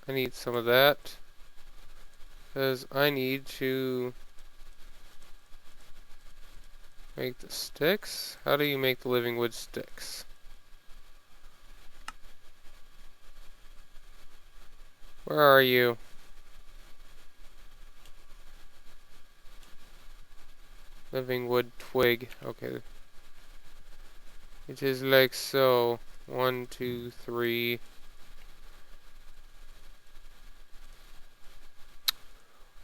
I need some of that. Because I need to make the sticks. How do you make the living wood sticks? Where are you? Living wood twig. Okay. It is like so. 1, 2, 3.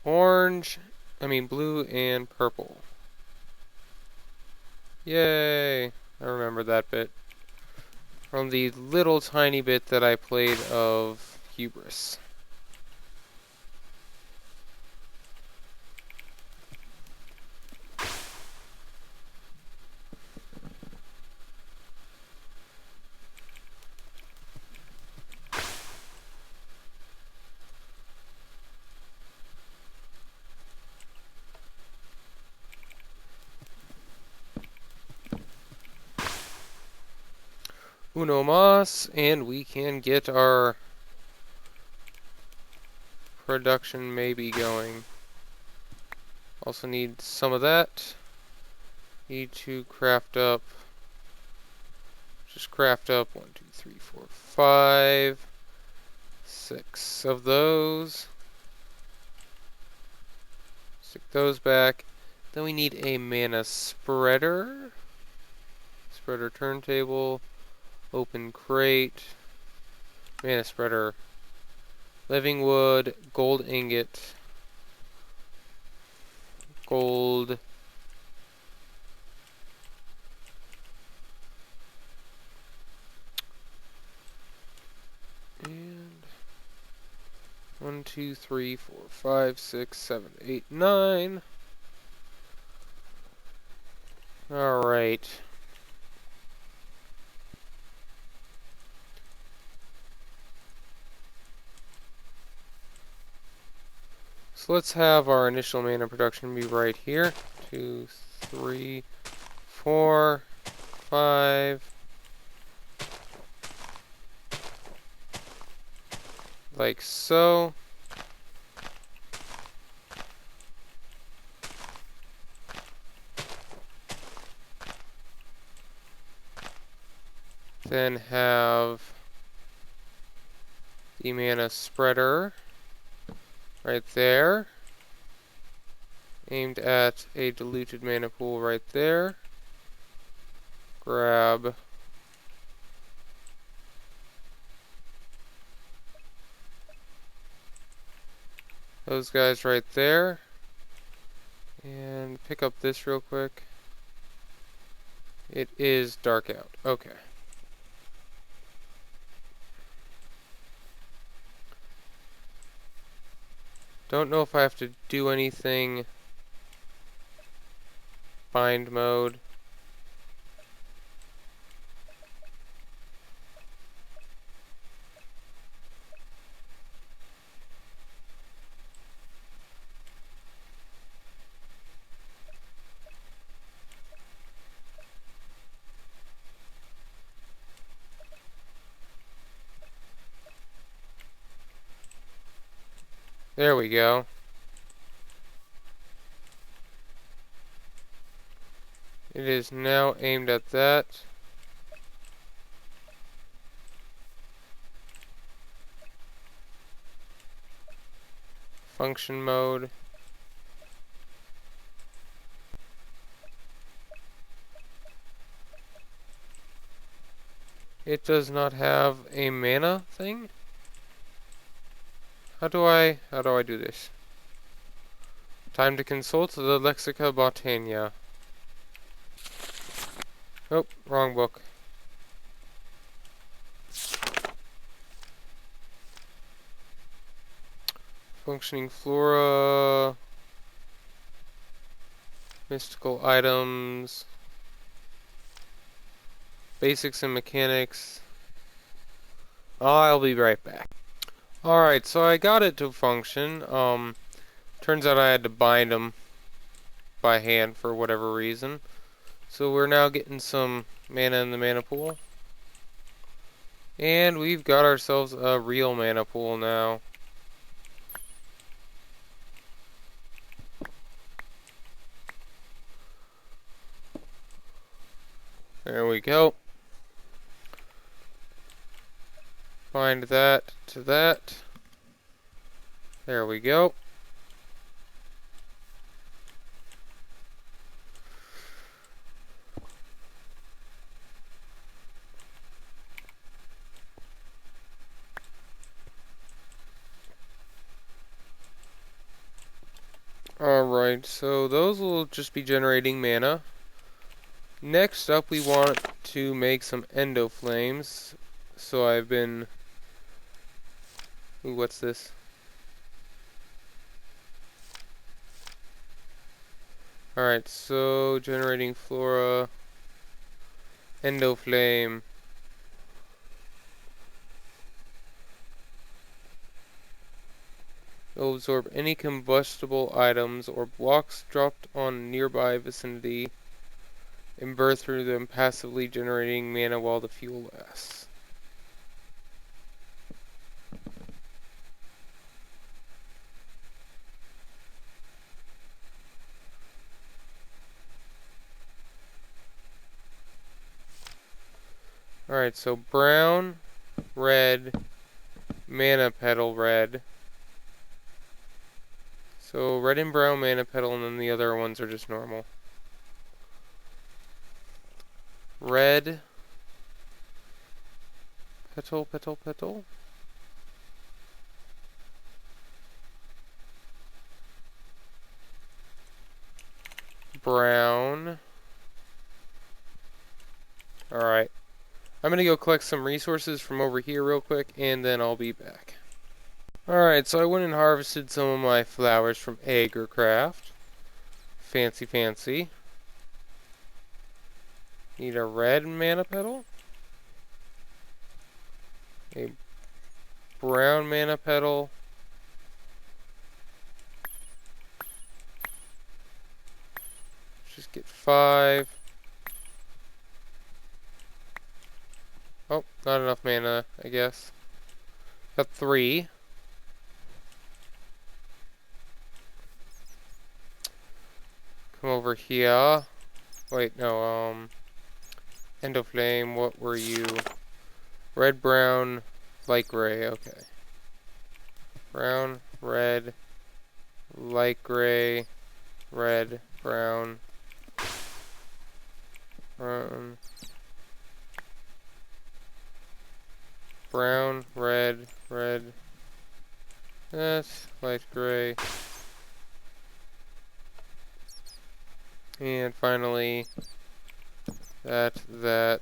Orange. Blue and purple. Yay! I remember that bit. From the little tiny bit that I played of Hubris. Uno mas, and we can get our production maybe going. Also need some of that. Need to craft up. Just craft up 1, 2, 3, 4, 5, 6 of those. Stick those back. Then we need a mana spreader. Spreader turntable. Open crate. Mana spreader. Living wood. Gold ingot. Gold. And 1, 2, 3, 4, 5, 6, 7, 8, 9. Alright. So let's have our initial mana production be right here. 2, 3, 4, 5. Like so. Then have the mana spreader right there, aimed at a diluted mana pool right there. Grab those guys right there, and pick up this real quick. It is dark out. Okay. Don't know if I have to do anything. Bind mode. There we go. It is now aimed at that. Function mode. It does not have a mana thing? How do I do this? Time to consult the Lexica Botania. Oh, wrong book. Functioning flora. Mystical items. Basics and mechanics. I'll be right back. Alright, so I got it to function. Turns out I had to bind them by hand for whatever reason. So we're now getting some mana in the mana pool. And we've got ourselves a real mana pool now. There we go. Bind that to that. There we go. Alright, so those will just be generating mana. Next up, we want to make some endoflames. So I've been... Ooh, what's this? Alright, so generating flora, endoflame. It will absorb any combustible items or blocks dropped on nearby vicinity and burn through them, passively generating mana while the fuel lasts. Alright, so brown, red, mana petal, red. So red and brown mana petal, and then the other ones are just normal. Red, petal, petal, petal. Brown. Alright. I'm gonna go collect some resources from over here real quick, and then I'll be back. Alright, so I went and harvested some of my flowers from Rotarycraft. Fancy, fancy. Need a red mana petal. A brown mana petal. Just get 5. Oh, not enough mana, I guess. Got 3. Come over here. Wait, no, Endoflame, what were you? Red, brown, light gray, okay. Brown, red, light gray, red, brown, brown, brown, red, red, that's light gray. And finally, that, and that.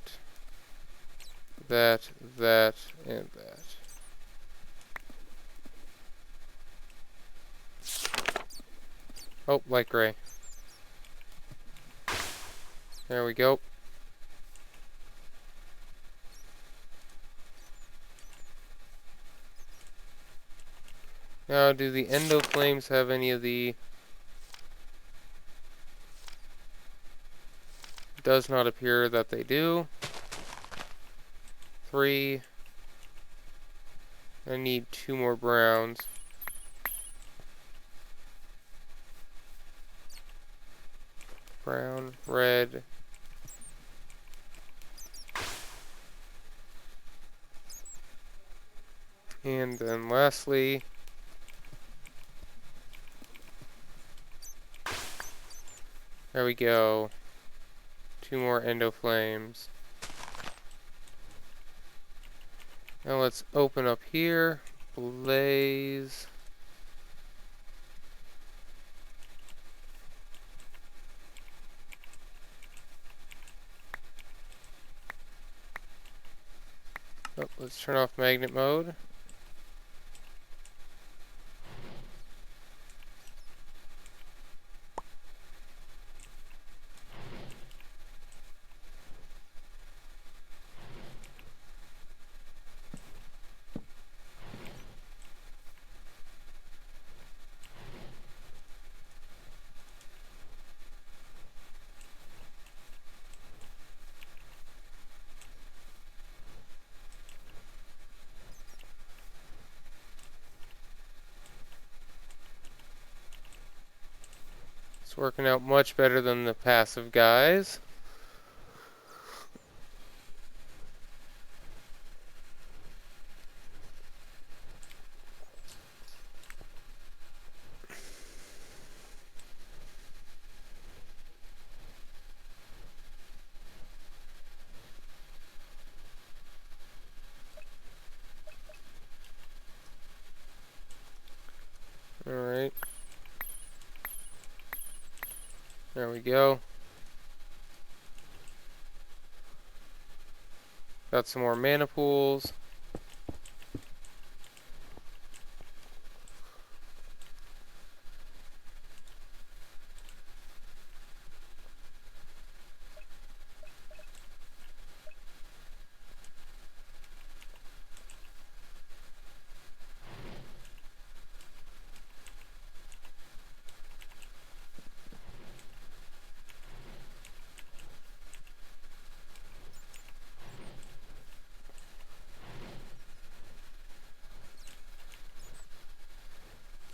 Oh, light gray. There we go. Now, do the endoflames have any of the... Does not appear that they do. 3. I need 2 more browns. Brown, red. And then lastly, there we go. 2 more endoflames. Now let's open up here. Blaze. Oh, let's turn off magnet mode. It's working out much better than the passive guys. Alright. There we go. Got some more Manapools.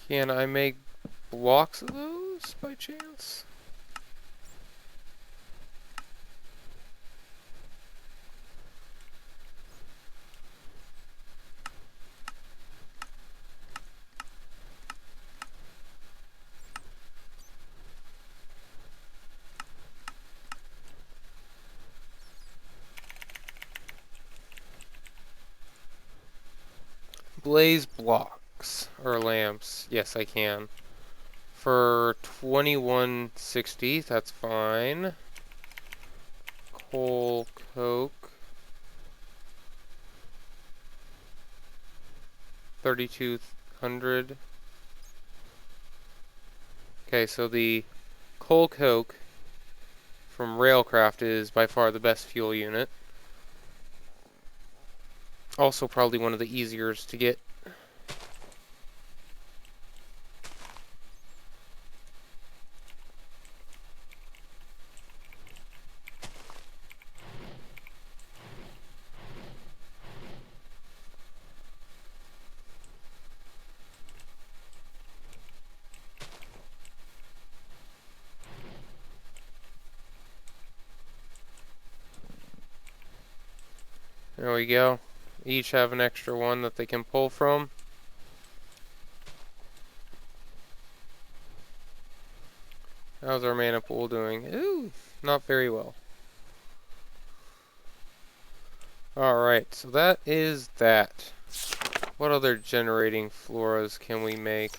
Can I make blocks of those by chance? Blaze blocks or lamps. Yes, I can. For 2160, that's fine. Coal coke. 3200. Okay, so the coal coke from Railcraft is by far the best fuel unit. Also probably one of the easier to get. There we go. Each have an extra one that they can pull from. How's our mana pool doing? Ooh, not very well. Alright, so that is that. What other generating floras can we make?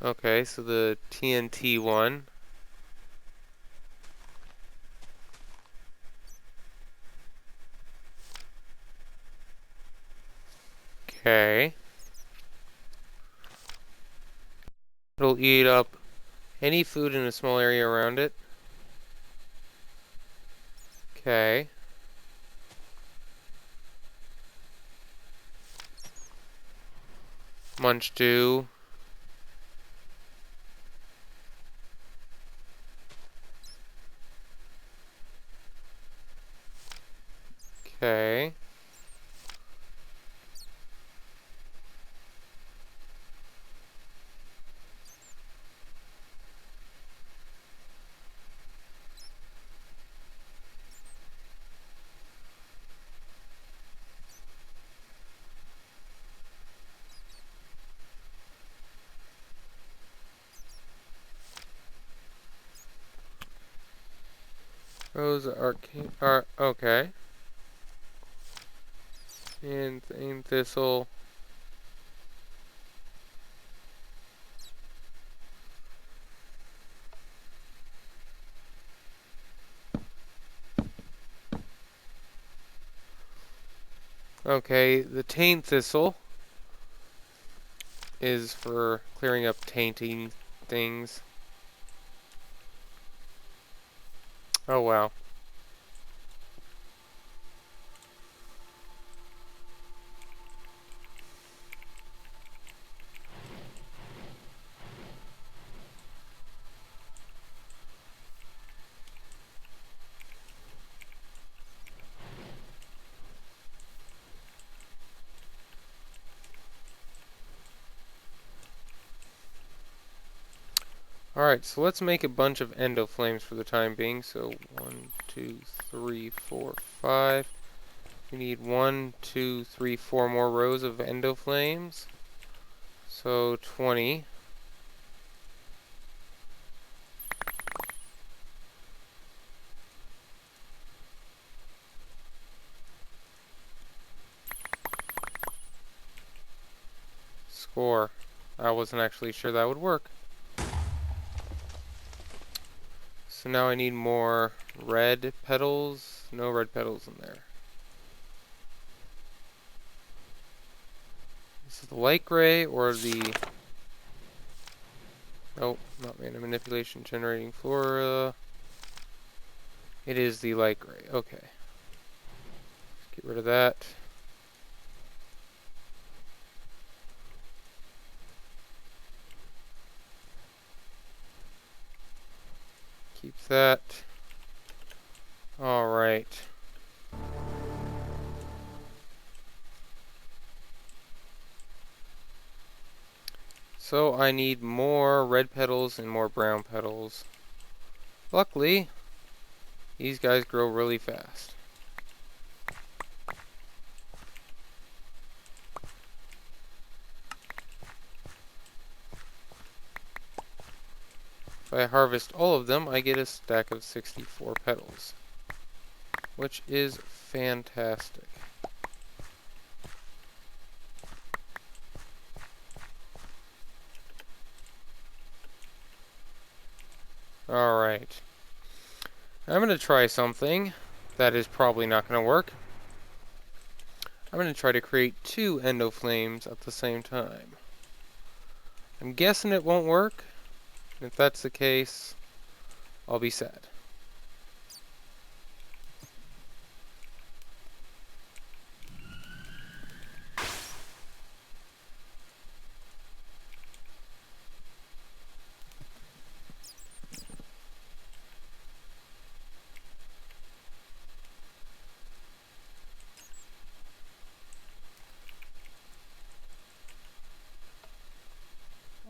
Okay, so the TNT one. Okay. It'll eat up any food in a small area around it. Okay. Munch do. Okay. Rose are okay. And thistle. Okay, the taint thistle is for clearing up tainting things. Oh wow. Alright, so let's make a bunch of endoflames for the time being. So 1, 2, 3, 4, 5. We need 1, 2, 3, 4 more rows of endoflames. So 20. 4. I wasn't actually sure that would work. So now I need more red petals. No red petals in there. This is the light gray or the... Nope, not mana manipulation generating flora. It is the light gray. Okay. Let's get rid of that. Keep that. Alright. So I need more red petals and more brown petals. Luckily, these guys grow really fast. If I harvest all of them, I get a stack of 64 petals, which is fantastic. Alright. I'm going to try something that is probably not going to work. I'm going to try to create 2 endoflames at the same time. I'm guessing it won't work. If that's the case, I'll be sad.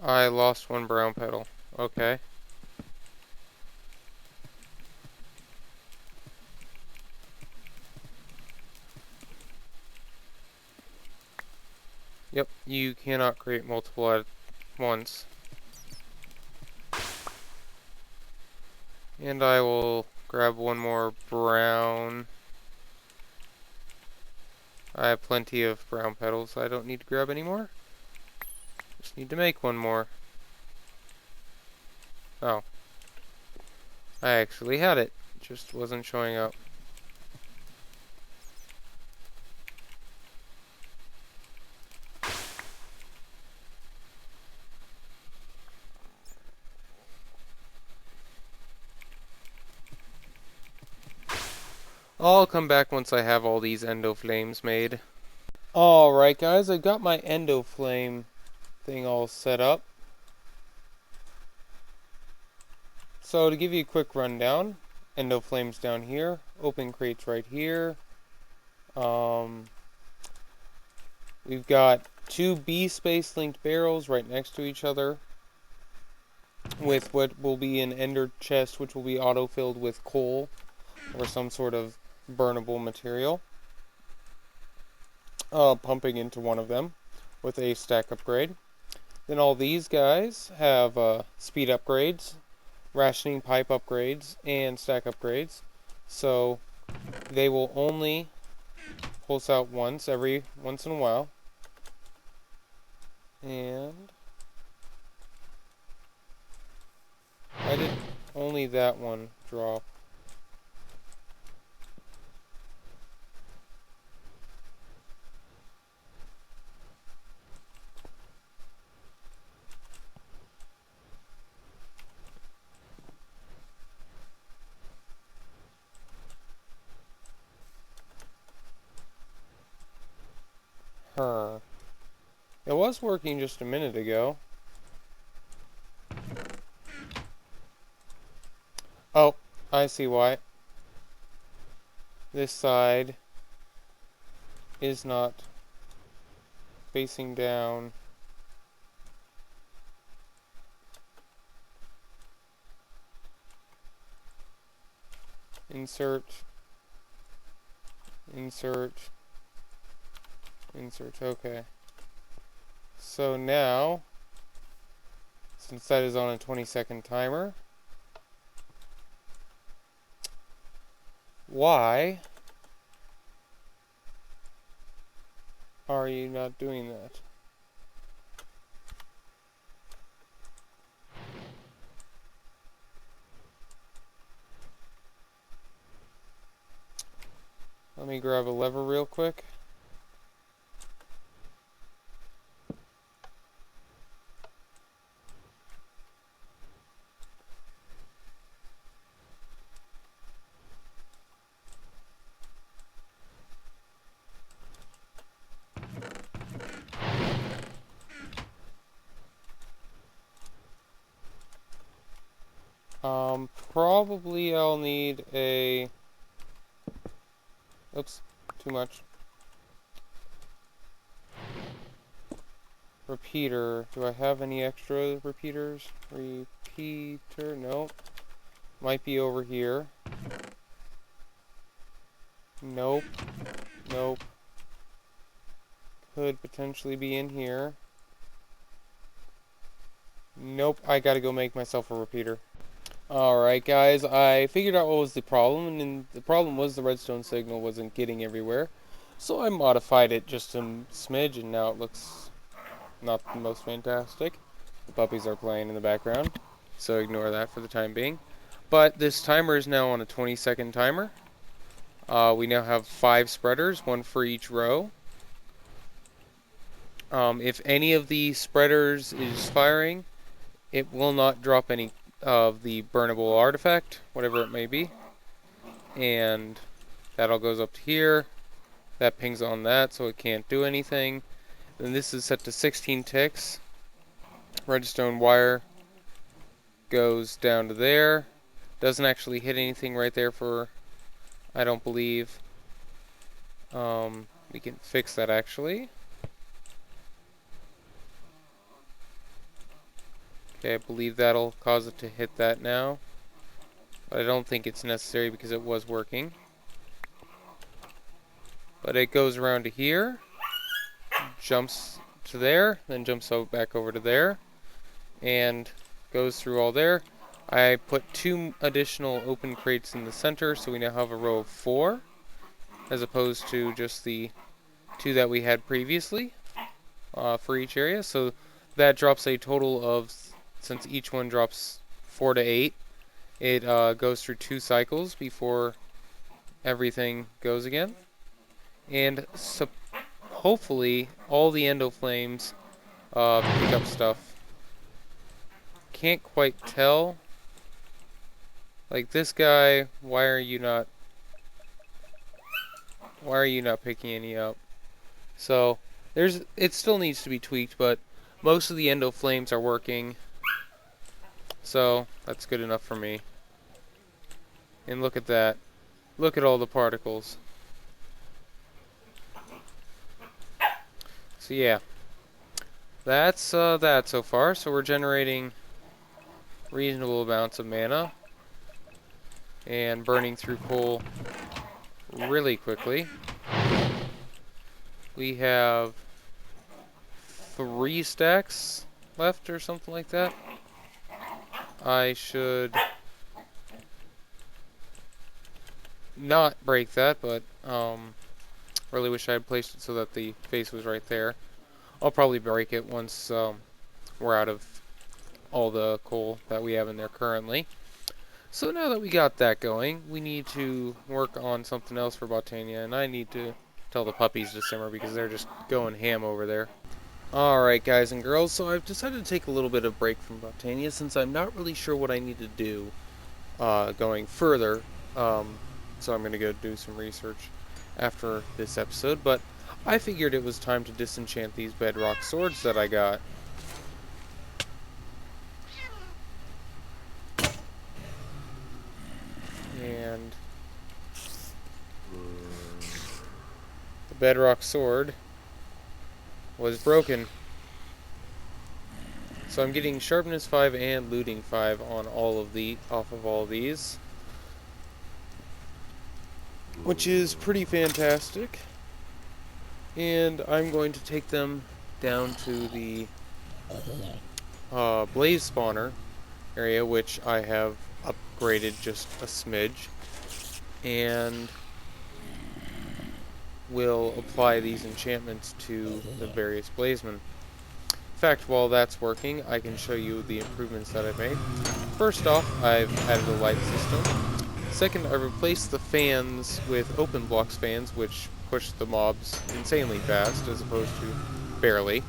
I lost 1 brown petal. Okay. Yep, you cannot create multiple at once. And I will grab 1 more brown. I have plenty of brown petals. I don't need to grab any more. Just need to make 1 more. Oh. I actually had it. Just wasn't showing up. I'll come back once I have all these endoflames made. Alright guys, I got my endoflame thing all set up. So to give you a quick rundown, endoflames down here, open crates right here. We've got 2 B-space linked barrels right next to each other with what will be an ender chest, which will be auto-filled with coal or some sort of burnable material. Pumping into one of them with a stack upgrade. Then all these guys have speed upgrades, rationing pipe upgrades, and stack upgrades. So they will only pulse out once in a while. And why did only that one drop? Huh. It was working just a minute ago. Oh, I see why. This side is not facing down. Insert, insert, insert. Okay. So now, since that is on a 20-second timer, why are you not doing that? Let me grab a lever real quick. Probably I'll need a... Oops, too much. Repeater. Do I have any extra repeaters? Repeater? Nope. Might be over here. Nope. Nope. Could potentially be in here. Nope. I gotta go make myself a repeater. Alright guys, I figured out what was the problem, and the problem was the redstone signal wasn't getting everywhere. So I modified it just a smidge, and now it looks not the most fantastic. The puppies are playing in the background, so ignore that for the time being. But this timer is now on a 20-second timer. We now have 5 spreaders, 1 for each row. If any of the spreaders is firing, it will not drop any of the burnable artifact, whatever it may be. And that all goes up to here. That pings on that, so it can't do anything. Then this is set to 16 ticks. Redstone wire goes down to there. Doesn't actually hit anything right there for, I don't believe. We can fix that actually. Okay, I believe that'll cause it to hit that now. But I don't think it's necessary because it was working. But it goes around to here, jumps to there, then jumps back over to there, and goes through all there. I put 2 additional open crates in the center, so we now have a row of 4, as opposed to just the 2 that we had previously for each area. So that drops a total of, since each one drops 4 to 8, it goes through 2 cycles before everything goes again. And so hopefully all the endoflames pick up stuff. Can't quite tell. Like this guy, why are you not picking any up? So it still needs to be tweaked, but most of the endoflames are working. So that's good enough for me. And look at that. Look at all the particles. So yeah, that's that so far. So we're generating reasonable amounts of mana and burning through coal really quickly. We have 3 stacks left or something like that. I should not break that, but really wish I had placed it so that the face was right there. I'll probably break it once we're out of all the coal that we have in there currently. So now that we got that going, we need to work on something else for Botania, and I need to tell the puppies to simmer because they're just going ham over there. Alright guys and girls, so I've decided to take a little bit of break from Botania since I'm not really sure what I need to do going further. So I'm going to go do some research after this episode, but I figured it was time to disenchant these bedrock swords that I got. And the bedrock sword was broken. So I'm getting sharpness 5 and looting 5 on off of all these, which is pretty fantastic. And I'm going to take them down to the blaze spawner area, which I have upgraded just a smidge, and will apply these enchantments to the various blazemen. In fact, while that's working, I can show you the improvements that I've made. First off, I've added a light system. Second, I replaced the fans with open blocks fans, which push the mobs insanely fast, as opposed to barely.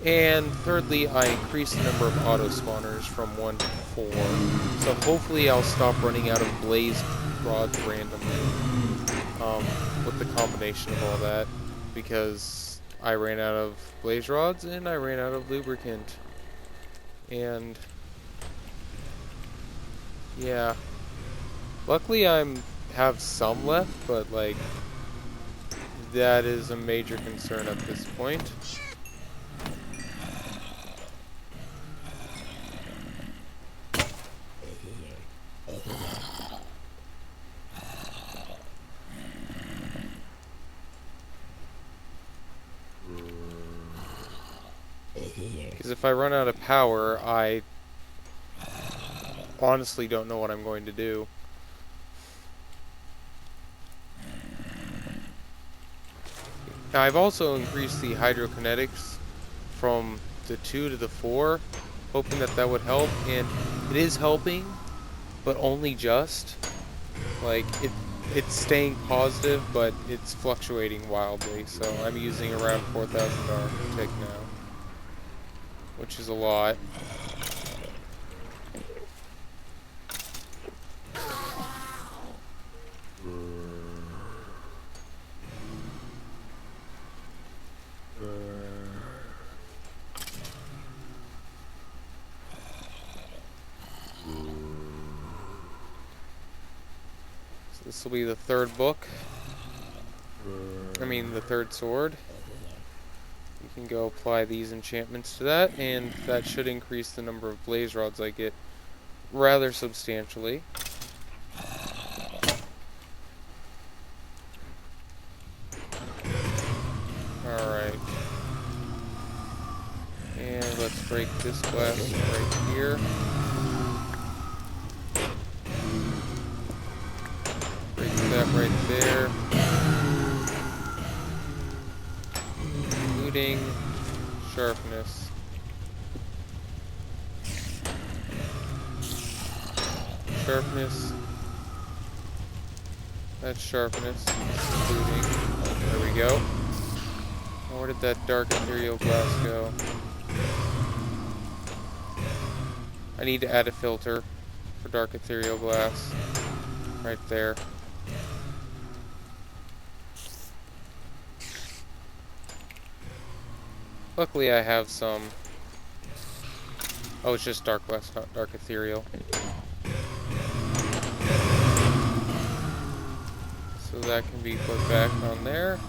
And thirdly, I increased the number of auto spawners from 1 to 4. So hopefully I'll stop running out of blaze rods randomly with the combination of all that, because I ran out of blaze rods and I ran out of lubricant. And yeah, luckily have some left, but like that is a major concern at this point. Because if I run out of power, I honestly don't know what I'm going to do. Now, I've also increased the hydrokinetics from the 2 to the 4, hoping that that would help, and it is helping, but only just. Like, it's staying positive, but it's fluctuating wildly, so I'm using around 4,000 tick now, which is a lot. This will be the third book. I mean, the third sword. You can go apply these enchantments to that, and that should increase the number of blaze rods I get rather substantially. Alright. And let's break this glass right here. Break that right there. Looting. Sharpness. Sharpness. That's sharpness. Looting. There we go. Oh, where did that dark ethereal glass go? I need to add a filter for dark ethereal glass. Right there. Luckily I have some. Oh, it's just dark glass, not dark ethereal. So that can be put back on there.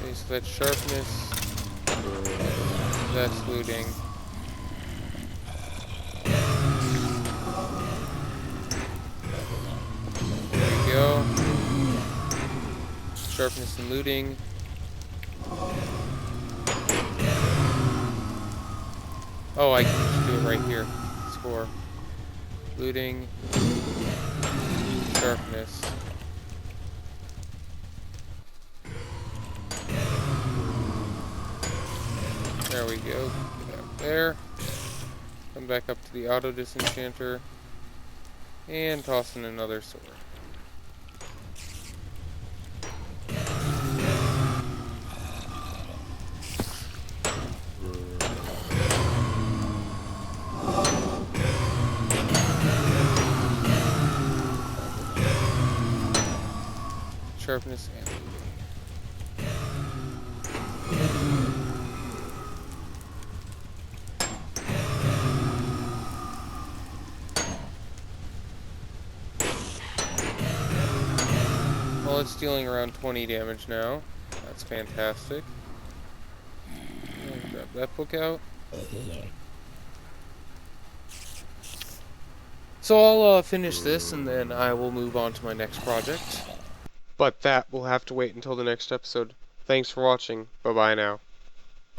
Okay, so that's sharpness. That's looting. There we go. Sharpness and looting. Oh, I can just do it right here. Score. Looting. Sharpness. There we go. Get out there. Come back up to the auto disenchanter. And toss in another sword. Sharpness and looting. Well, it's dealing around 20 damage now. That's fantastic. Grab that book out. So I'll finish this and then I will move on to my next project. But that will have to wait until the next episode. Thanks for watching. Bye-bye now.